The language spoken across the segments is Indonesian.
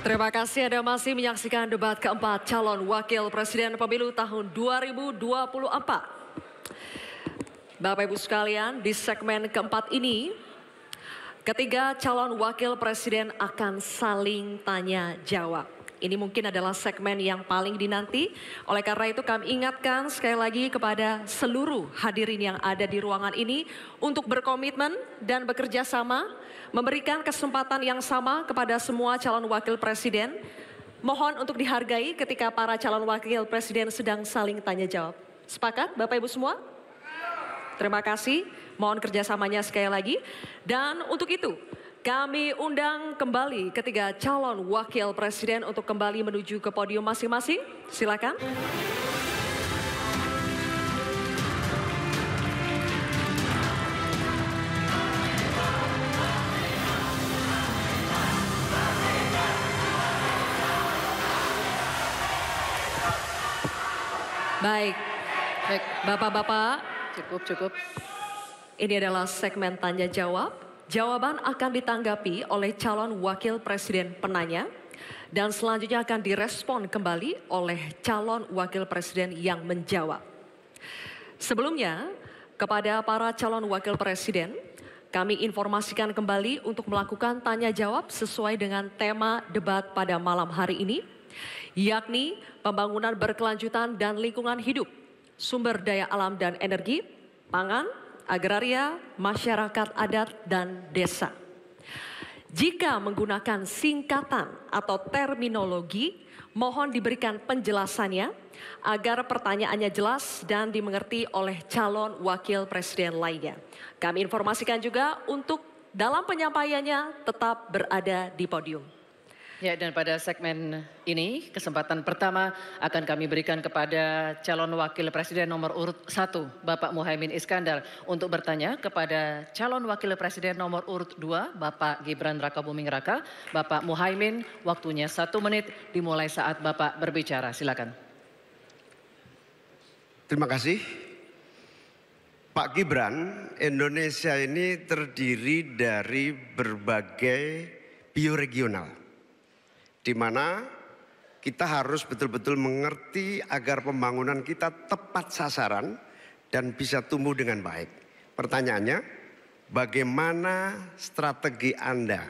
Terima kasih Anda masih menyaksikan debat keempat calon wakil presiden pemilu tahun 2024. Bapak Ibu sekalian, di segmen keempat ini, ketiga calon wakil presiden akan saling tanya jawab. Ini mungkin adalah segmen yang paling dinanti. Oleh karena itu kami ingatkan sekali lagi kepada seluruh hadirin yang ada di ruangan ini untuk berkomitmen dan bekerja sama, memberikan kesempatan yang sama kepada semua calon wakil presiden. Mohon untuk dihargai ketika para calon wakil presiden sedang saling tanya jawab. Sepakat Bapak Ibu semua? Terima kasih, mohon kerjasamanya sekali lagi. Dan untuk itu, kami undang kembali ketiga calon wakil presiden untuk kembali menuju ke podium masing-masing. Silakan. Baik, Bapak-bapak. Cukup. Ini adalah segmen tanya jawab. Jawaban akan ditanggapi oleh calon wakil presiden penanya dan selanjutnya akan direspon kembali oleh calon wakil presiden yang menjawab. Sebelumnya, kepada para calon wakil presiden, kami informasikan kembali untuk melakukan tanya jawab sesuai dengan tema debat pada malam hari ini, yakni pembangunan berkelanjutan dan lingkungan hidup, sumber daya alam dan energi, pangan, agraria, masyarakat adat, dan desa. Jika menggunakan singkatan atau terminologi, mohon diberikan penjelasannya agar pertanyaannya jelas dan dimengerti oleh calon wakil presiden lainnya. Kami informasikan juga untuk dalam penyampaiannya tetap berada di podium. Ya, dan pada segmen ini kesempatan pertama akan kami berikan kepada calon wakil presiden nomor urut 1 Bapak Muhaimin Iskandar untuk bertanya kepada calon wakil presiden nomor urut 2 Bapak Gibran Rakabuming Raka. Bapak Muhaimin, waktunya 1 menit dimulai saat Bapak berbicara. Silakan. Terima kasih. Pak Gibran, Indonesia ini terdiri dari berbagai bioregional, di mana kita harus betul-betul mengerti agar pembangunan kita tepat sasaran dan bisa tumbuh dengan baik. Pertanyaannya, bagaimana strategi Anda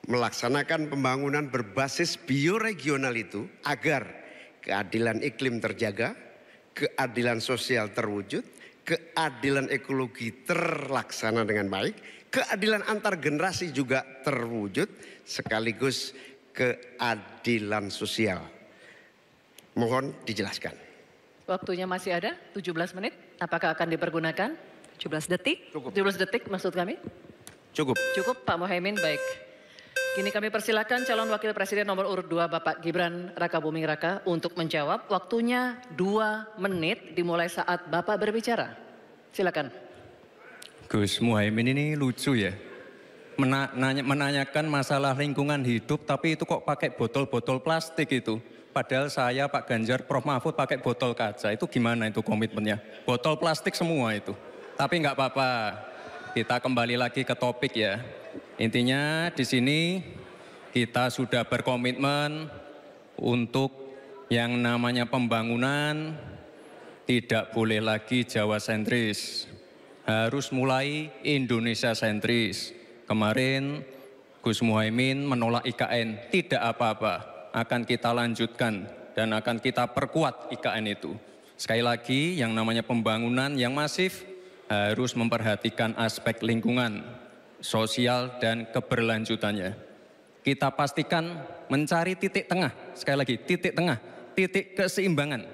melaksanakan pembangunan berbasis bioregional itu agar keadilan iklim terjaga, keadilan sosial terwujud, keadilan ekologi terlaksana dengan baik, keadilan antar generasi juga terwujud, sekaligus keadilan sosial. Mohon dijelaskan. Waktunya masih ada 17 menit. Apakah akan dipergunakan? 17 detik. Cukup. 17 detik maksud kami? Cukup. Cukup Pak Muhaimin, baik. Kini kami persilakan calon wakil presiden nomor urut 2 Bapak Gibran Rakabuming Raka untuk menjawab. Waktunya 2 menit dimulai saat Bapak berbicara. Silakan. Gus Muhaimin ini lucu ya. Menanyakan masalah lingkungan hidup tapi itu kok pakai botol-botol plastik itu. Padahal saya, Pak Ganjar, Prof Mahfud pakai botol kaca. Itu gimana itu komitmennya? Botol plastik semua itu. Tapi nggak apa-apa. Kita kembali lagi ke topik ya. Intinya di sini kita sudah berkomitmen untuk yang namanya pembangunan tidak boleh lagi Jawa sentris. Harus mulai Indonesia sentris. Kemarin Gus Muhaimin menolak IKN, tidak apa-apa, akan kita lanjutkan dan akan kita perkuat IKN itu. Sekali lagi yang namanya pembangunan yang masif harus memperhatikan aspek lingkungan, sosial dan keberlanjutannya. Kita pastikan mencari titik tengah, sekali lagi titik tengah, titik keseimbangan.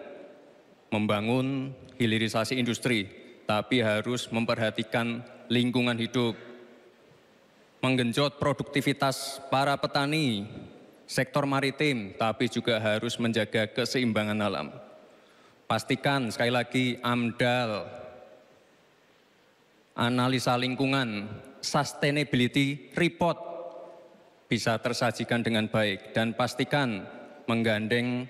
Membangun hilirisasi industri, tapi harus memperhatikan lingkungan hidup. Menggenjot produktivitas para petani, sektor maritim, tapi juga harus menjaga keseimbangan alam. Pastikan sekali lagi AMDAL, analisa lingkungan, sustainability report bisa tersajikan dengan baik dan pastikan menggandeng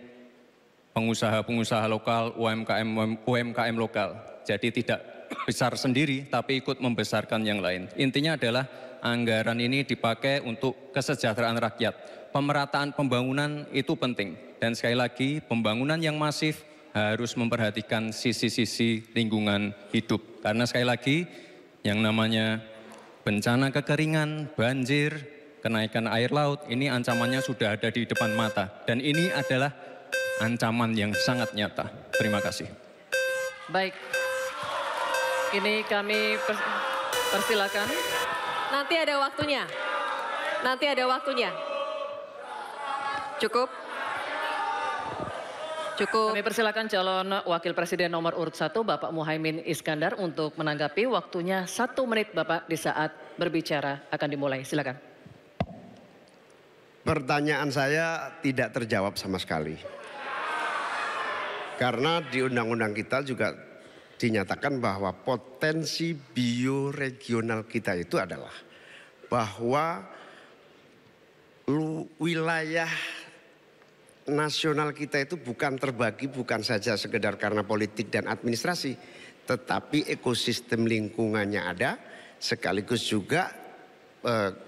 pengusaha-pengusaha lokal, UMKM lokal. Jadi tidak besar sendiri, tapi ikut membesarkan yang lain. Intinya adalah anggaran ini dipakai untuk kesejahteraan rakyat. Pemerataan pembangunan itu penting. Dan sekali lagi, pembangunan yang masif harus memperhatikan sisi-sisi lingkungan hidup. Karena sekali lagi, yang namanya bencana kekeringan, banjir, kenaikan air laut, ini ancamannya sudah ada di depan mata. Dan ini adalah ancaman yang sangat nyata. Terima kasih. Baik, ini kami persilakan. Nanti ada waktunya. Nanti ada waktunya. Cukup. Cukup. Kami persilakan calon wakil presiden nomor urut 1 Bapak Muhaimin Iskandar untuk menanggapi. Waktunya 1 menit Bapak di saat berbicara akan dimulai. Silakan. Pertanyaan saya tidak terjawab sama sekali. Karena di undang-undang kita juga dinyatakan bahwa potensi bioregional kita itu adalah bahwa wilayah nasional kita itu bukan terbagi bukan saja sekedar karena politik dan administrasi, tetapi ekosistem lingkungannya ada, sekaligus juga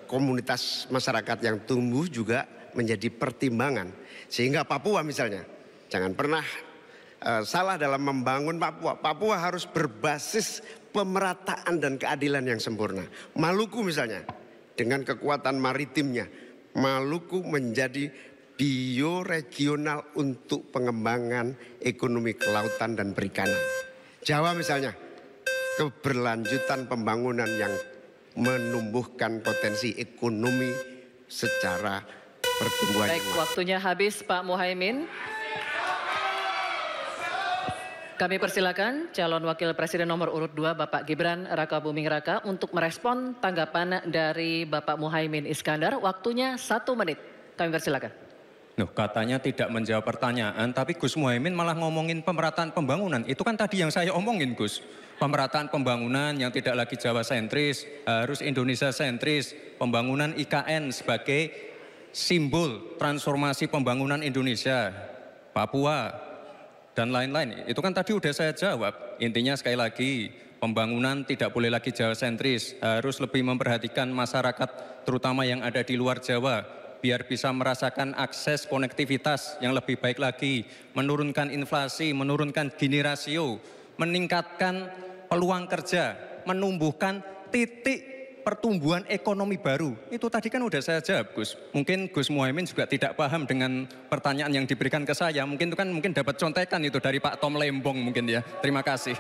komunitas masyarakat yang tumbuh juga menjadi pertimbangan. Sehingga Papua misalnya, jangan pernah salah dalam membangun Papua. Papua harus berbasis pemerataan dan keadilan yang sempurna. Maluku misalnya, dengan kekuatan maritimnya, Maluku menjadi bioregional untuk pengembangan ekonomi kelautan dan perikanan. Jawa misalnya, keberlanjutan pembangunan yang menumbuhkan potensi ekonomi secara pertumbuhan. Baik, waktunya habis Pak Muhaimin. Kami persilakan calon wakil presiden nomor urut 2 Bapak Gibran Rakabuming Raka untuk merespon tanggapan dari Bapak Muhaimin Iskandar. Waktunya 1 menit. Kami persilakan. Loh, katanya tidak menjawab pertanyaan, tapi Gus Muhaimin malah ngomongin pemerataan pembangunan. Itu kan tadi yang saya omongin, Gus. Pemerataan pembangunan yang tidak lagi Jawa sentris, harus Indonesia sentris. Pembangunan IKN sebagai simbol transformasi pembangunan Indonesia, Papua, dan lain-lain. Itu kan tadi udah saya jawab. Intinya sekali lagi, pembangunan tidak boleh lagi Jawa sentris, harus lebih memperhatikan masyarakat terutama yang ada di luar Jawa, biar bisa merasakan akses konektivitas yang lebih baik lagi, menurunkan inflasi, menurunkan Gini rasio, meningkatkan peluang kerja, menumbuhkan titik pertumbuhan ekonomi baru. Itu tadi kan udah saya jawab, Gus. Mungkin Gus Muhaimin juga tidak paham dengan pertanyaan yang diberikan ke saya. Mungkin itu kan dapat contekan itu dari Pak Tom Lembong mungkin ya. Terima kasih.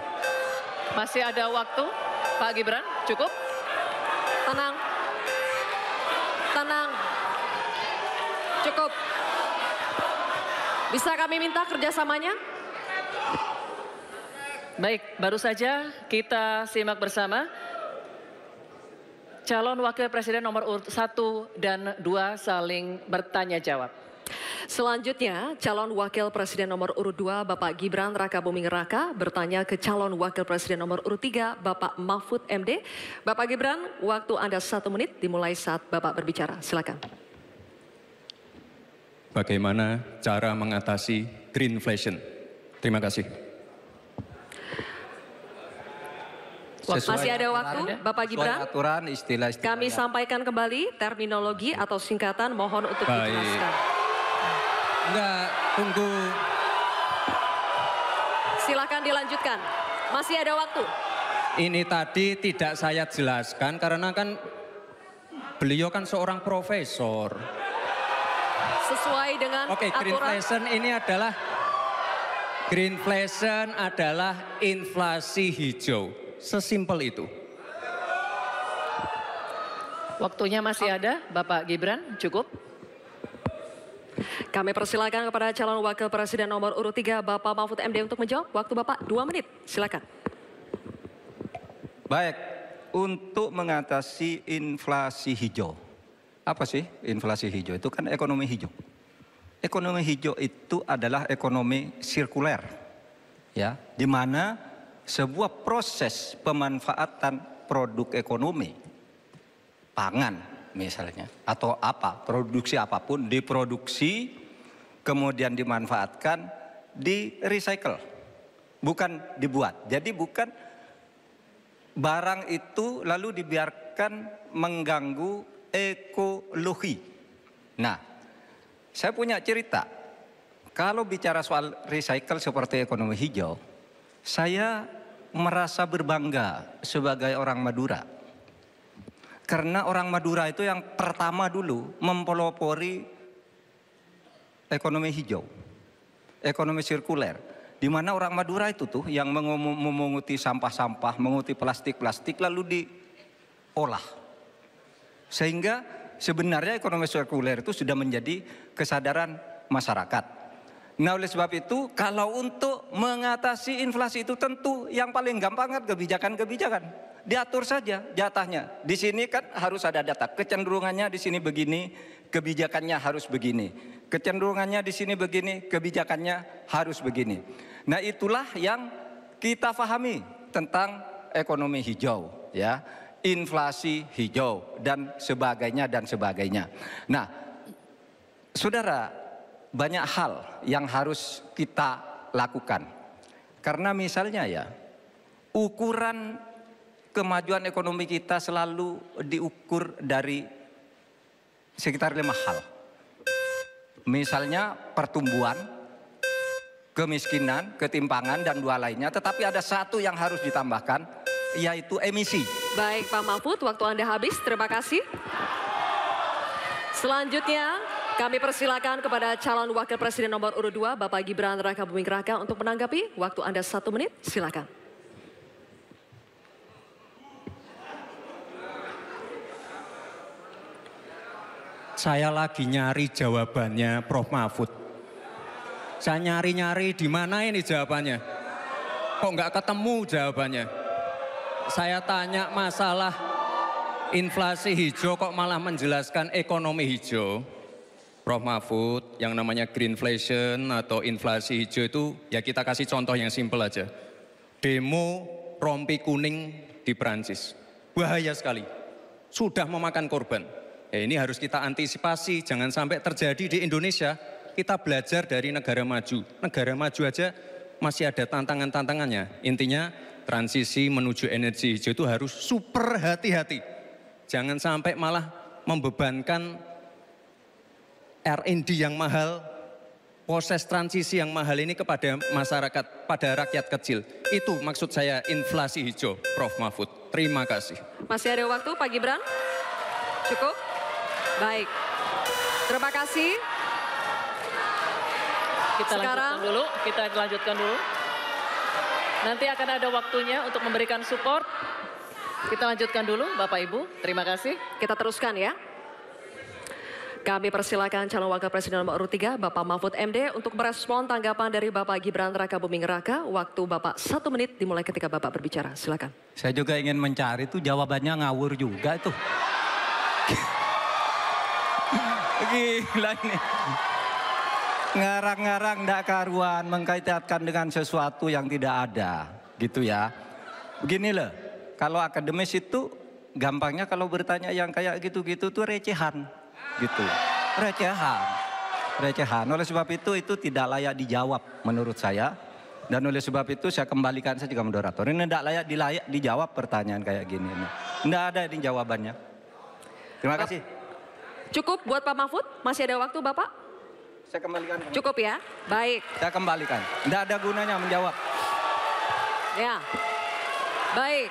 Masih ada waktu, Pak Gibran, cukup? Tenang. Tenang. Cukup. Bisa kami minta kerjasamanya? Baik, baru saja kita simak bersama. Calon wakil presiden nomor urut 1 dan 2 saling bertanya jawab. Selanjutnya, calon wakil presiden nomor urut 2 Bapak Gibran Rakabuming Raka bertanya ke calon wakil presiden nomor urut 3 Bapak Mahfud MD. Bapak Gibran, waktu Anda 1 menit dimulai saat Bapak berbicara. Silakan. Bagaimana cara mengatasi greenflation? Terima kasih. Masih ada waktu, Bapak Gibran. Aturan istilah-istilah. Kami sampaikan kembali terminologi atau singkatan, mohon untuk dijelaskan. Enggak, tunggu. Silakan dilanjutkan. Masih ada waktu. Ini tadi tidak saya jelaskan karena kan beliau kan seorang profesor. Sesuai dengan Oke, greenflation ini adalah inflasi hijau. Sesimpel itu. Waktunya masih ada, Bapak Gibran, cukup? Kami persilakan kepada calon wakil presiden nomor urut 3 Bapak Mahfud MD untuk menjawab. Waktu Bapak 2 menit, silakan. Baik, untuk mengatasi inflasi hijau. Apa sih inflasi hijau? Itu kan ekonomi hijau. Ekonomi hijau itu adalah ekonomi sirkuler, ya, di mana sebuah proses pemanfaatan produk ekonomi, pangan misalnya, atau produksi apapun, diproduksi, kemudian dimanfaatkan, di recycle, bukan dibuat. Jadi bukan barang itu lalu dibiarkan mengganggu ekologi. Nah, saya punya cerita. Kalau bicara soal recycle seperti ekonomi hijau, saya merasa berbangga sebagai orang Madura. Karena orang Madura itu yang pertama dulu mempelopori ekonomi hijau, ekonomi sirkuler. Di mana orang Madura itu tuh yang memunguti sampah-sampah, menguti plastik-plastik lalu diolah. Sehingga sebenarnya ekonomi sirkuler itu sudah menjadi kesadaran masyarakat. Nah, oleh sebab itu kalau untuk mengatasi inflasi itu tentu yang paling gampang kan kebijakan-kebijakan. Diatur saja jatahnya. Di sini kan harus ada data. Kecenderungannya di sini begini, kebijakannya harus begini. Kecenderungannya di sini begini, kebijakannya harus begini. Nah, itulah yang kita pahami tentang ekonomi hijau, ya, inflasi hijau dan sebagainya dan sebagainya. Nah, saudara, banyak hal yang harus kita lakukan. Karena misalnya ya, ukuran kemajuan ekonomi kita selalu diukur dari sekitar 5 hal. Misalnya pertumbuhan, kemiskinan, ketimpangan, dan 2 lainnya. Tetapi ada 1 yang harus ditambahkan, yaitu emisi. Baik Pak Mahfud, waktu Anda habis. Terima kasih. Selanjutnya kami persilakan kepada calon wakil presiden nomor urut 2, Bapak Gibran Rakabuming Raka untuk menanggapi. Waktu Anda 1 menit, silakan. Saya lagi nyari jawabannya Prof. Mahfud. Saya nyari-nyari di mana ini jawabannya. Kok nggak ketemu jawabannya. Saya tanya masalah inflasi hijau kok malah menjelaskan ekonomi hijau. Prof. Mahfud, yang namanya greenflation atau inflasi hijau itu ya kita kasih contoh yang simpel aja. Demo rompi kuning di Perancis. Bahaya sekali. Sudah memakan korban. Ya, ini harus kita antisipasi, jangan sampai terjadi di Indonesia. Kita belajar dari negara maju. Negara maju aja masih ada tantangan-tantangannya. Intinya transisi menuju energi hijau itu harus super hati-hati. Jangan sampai malah membebankan R&D yang mahal, proses transisi yang mahal ini kepada masyarakat, pada rakyat kecil. Itu maksud saya inflasi hijau, Prof. Mahfud. Terima kasih. Masih ada waktu Pak Gibran? Cukup? Baik. Terima kasih. Kita lanjutkan dulu. Nanti akan ada waktunya untuk memberikan support. Kita lanjutkan dulu Bapak Ibu. Terima kasih. Kita teruskan ya. Kami persilakan calon wakil presiden nomor urut 3, Bapak Mahfud MD untuk merespon tanggapan dari Bapak Gibran Rakabuming Raka. Waktu Bapak 1 menit dimulai ketika Bapak berbicara. Silakan. Saya juga ingin mencari tuh jawabannya ngawur juga tuh. Gila ini. Ngarang-ngarang ndak karuan, mengkaitkan dengan sesuatu yang tidak ada, gitu ya. Begini loh, kalau akademis itu gampangnya kalau bertanya yang kayak gitu-gitu tuh recehan, gitu. Recehan. Oleh sebab itu tidak layak dijawab menurut saya. Dan oleh sebab itu saya kembalikan saja ke moderator. Ini tidak layak dijawab pertanyaan kayak gini. Tidak ada ini jawabannya. Terima kasih. Cukup buat Pak Mahfud? Masih ada waktu Bapak? Saya kembalikan. Cukup ya? Baik. Saya kembalikan. Tidak ada gunanya menjawab. Ya. Baik.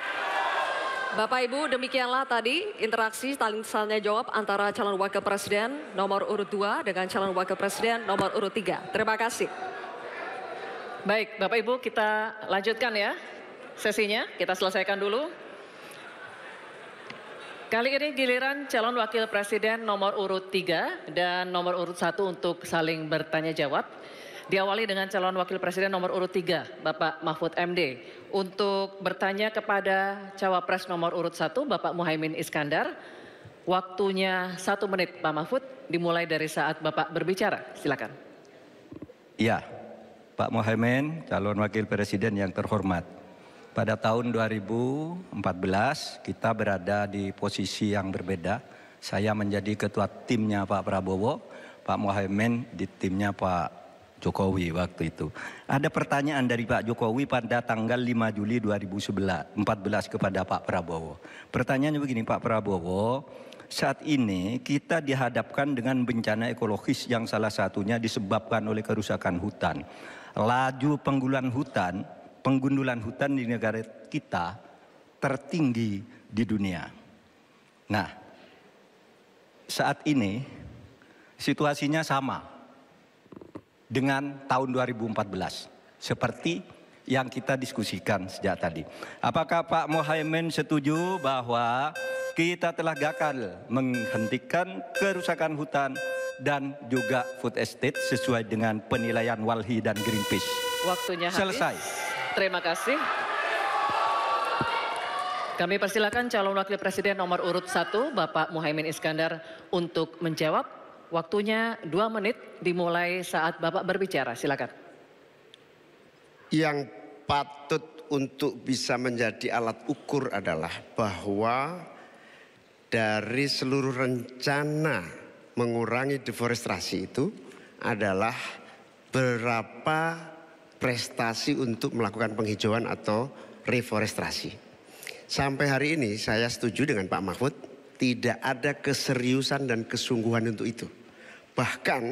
Bapak Ibu, demikianlah tadi interaksi tanya jawab antara calon wakil presiden nomor urut 2 dengan calon wakil presiden nomor urut 3. Terima kasih. Baik, Bapak Ibu, kita lanjutkan ya sesinya. Kita selesaikan dulu. Kali ini giliran calon wakil presiden nomor urut 3 dan nomor urut 1 untuk saling bertanya jawab. Diawali dengan calon wakil presiden nomor urut 3, Bapak Mahfud MD. Untuk bertanya kepada cawapres nomor urut 1, Bapak Muhaimin Iskandar. Waktunya 1 menit, Pak Mahfud, dimulai dari saat Bapak berbicara. Silakan. Ya, Pak Muhaimin, calon wakil presiden yang terhormat. Pada tahun 2014 kita berada di posisi yang berbeda. Saya menjadi ketua timnya Pak Prabowo, Pak Muhaimin di timnya Pak Jokowi waktu itu. Ada pertanyaan dari Pak Jokowi pada tanggal 5 Juli 2014 kepada Pak Prabowo. Pertanyaannya begini, Pak Prabowo, saat ini kita dihadapkan dengan bencana ekologis yang salah satunya disebabkan oleh kerusakan hutan. Laju penggundulan hutan di negara kita tertinggi di dunia. Nah, saat ini situasinya sama dengan tahun 2014 seperti yang kita diskusikan sejak tadi. Apakah Pak Muhaimin setuju bahwa kita telah gagal menghentikan kerusakan hutan dan juga food estate sesuai dengan penilaian Walhi dan Greenpeace? Waktunya habis. Selesai. Terima kasih. Kami persilakan calon wakil presiden nomor urut 1 Bapak Muhaimin Iskandar untuk menjawab. Waktunya 2 menit dimulai saat Bapak berbicara. Silakan. Yang patut untuk bisa menjadi alat ukur adalah bahwa dari seluruh rencana mengurangi deforestasi itu adalah berapa prestasi untuk melakukan penghijauan atau reforestasi. Sampai hari ini saya setuju dengan Pak Mahfud, tidak ada keseriusan dan kesungguhan untuk itu. Bahkan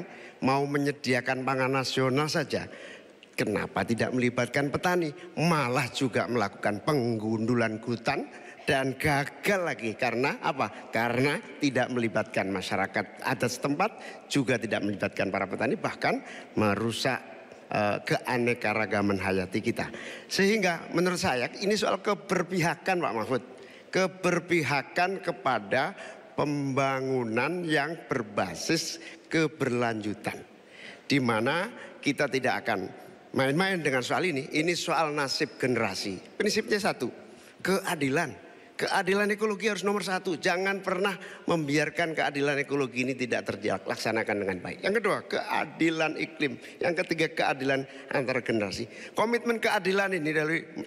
mau menyediakan pangan nasional saja, kenapa tidak melibatkan petani? Malah juga melakukan penggundulan hutan dan gagal lagi. Karena apa? Karena tidak melibatkan masyarakat adat setempat, juga tidak melibatkan para petani, bahkan merusak keanekaragaman hayati kita. Sehingga menurut saya ini soal keberpihakan Pak Mahfud. Keberpihakan kepada pembangunan yang berbasis keberlanjutan. Di mana kita tidak akan main-main dengan soal ini. Ini soal nasib generasi. Prinsipnya satu, keadilan. Keadilan ekologi harus nomor 1. Jangan pernah membiarkan keadilan ekologi ini tidak terlaksanakan dengan baik. Yang kedua, keadilan iklim. Yang ketiga, keadilan antar generasi. Komitmen keadilan ini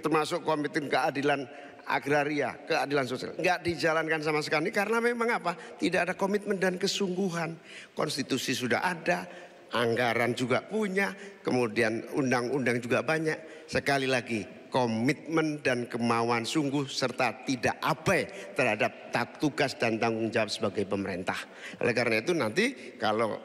termasuk komitmen keadilan agraria, keadilan sosial, nggak dijalankan sama sekali karena memang apa? Tidak ada komitmen dan kesungguhan. Konstitusi sudah ada, anggaran juga punya, kemudian undang-undang juga banyak. Sekali lagi, komitmen dan kemauan sungguh serta tidak abai terhadap tugas dan tanggung jawab sebagai pemerintah. Oleh karena itu nanti kalau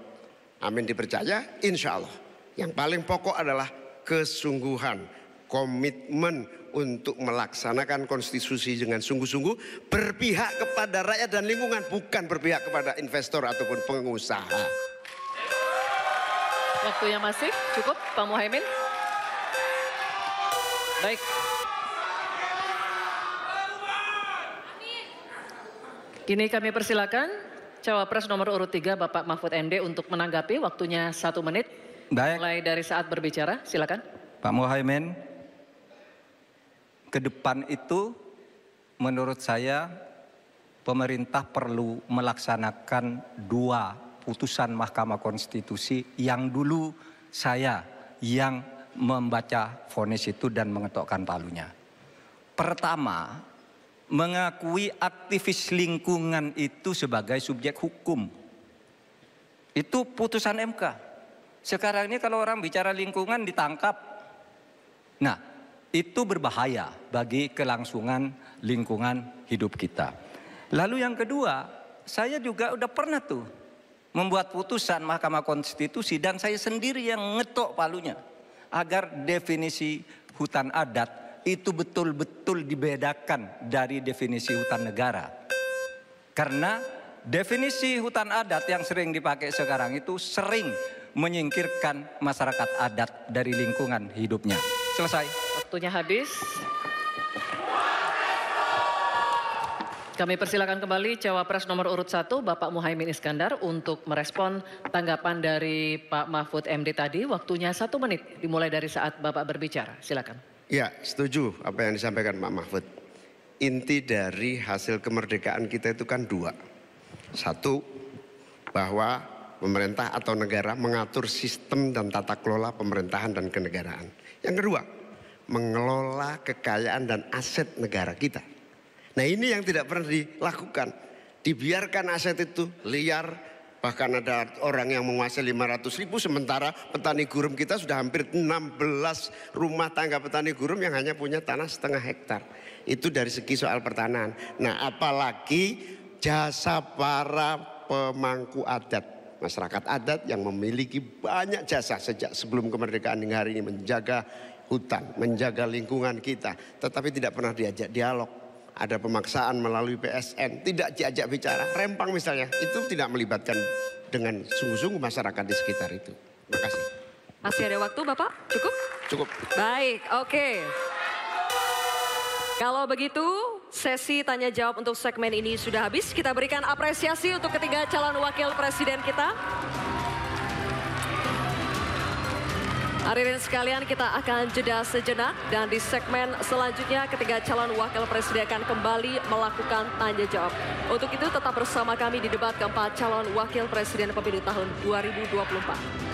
Amin dipercaya, insya Allah yang paling pokok adalah kesungguhan, komitmen untuk melaksanakan konstitusi dengan sungguh-sungguh, berpihak kepada rakyat dan lingkungan, bukan berpihak kepada investor ataupun pengusaha. Waktunya masih cukup, Pak Muhaimin. Baik. Kini kami persilakan Cawapres nomor urut 3 Bapak Mahfud MD untuk menanggapi. Waktunya 1 menit. Baik. Mulai dari saat berbicara, silakan. Pak Muhaimin, ke depan itu menurut saya pemerintah perlu melaksanakan 2 putusan Mahkamah Konstitusi yang dulu saya yang membaca vonis itu dan mengetokkan palunya. Pertama, mengakui aktivis lingkungan itu sebagai subjek hukum. Itu putusan MK. Sekarang ini kalau orang bicara lingkungan ditangkap. Nah, itu berbahaya bagi kelangsungan lingkungan hidup kita. Lalu yang kedua, saya juga udah pernah tuh membuat putusan Mahkamah Konstitusi dan saya sendiri yang ngetok palunya agar definisi hutan adat itu betul-betul dibedakan dari definisi hutan negara. Karena definisi hutan adat yang sering dipakai sekarang itu sering menyingkirkan masyarakat adat dari lingkungan hidupnya. Selesai. Waktunya habis. Kami persilakan kembali Cawapres nomor urut 1 Bapak Muhaimin Iskandar untuk merespon tanggapan dari Pak Mahfud MD tadi. Waktunya 1 menit dimulai dari saat Bapak berbicara. Silakan. Ya, setuju apa yang disampaikan Pak Mahfud. Inti dari hasil kemerdekaan kita itu kan 2. 1, bahwa pemerintah atau negara mengatur sistem dan tata kelola pemerintahan dan kenegaraan. Yang kedua, mengelola kekayaan dan aset negara kita. Nah, ini yang tidak pernah dilakukan. Dibiarkan aset itu liar, Bahkan ada orang yang menguasai 500.000, sementara petani gurem kita sudah hampir 16 rumah tangga petani gurem yang hanya punya tanah setengah hektar. Itu dari segi soal pertanahan. Nah, apalagi jasa para pemangku adat, masyarakat adat yang memiliki banyak jasa sejak sebelum kemerdekaan hingga hari ini menjaga hutan, menjaga lingkungan kita, tetapi tidak pernah diajak dialog. Ada pemaksaan melalui PSN, tidak diajak bicara. Rempang misalnya, itu tidak melibatkan dengan sungguh-sungguh masyarakat di sekitar itu. Terima kasih. Masih ada waktu Bapak? Cukup? Cukup. Baik, oke. Kalau begitu, sesi tanya jawab untuk segmen ini sudah habis. Kita berikan apresiasi untuk ketiga calon wakil presiden kita. Hadirin sekalian, kita akan jeda sejenak dan di segmen selanjutnya ketiga calon wakil presiden akan kembali melakukan tanya jawab. Untuk itu tetap bersama kami di debat keempat calon wakil presiden pemilu tahun 2024.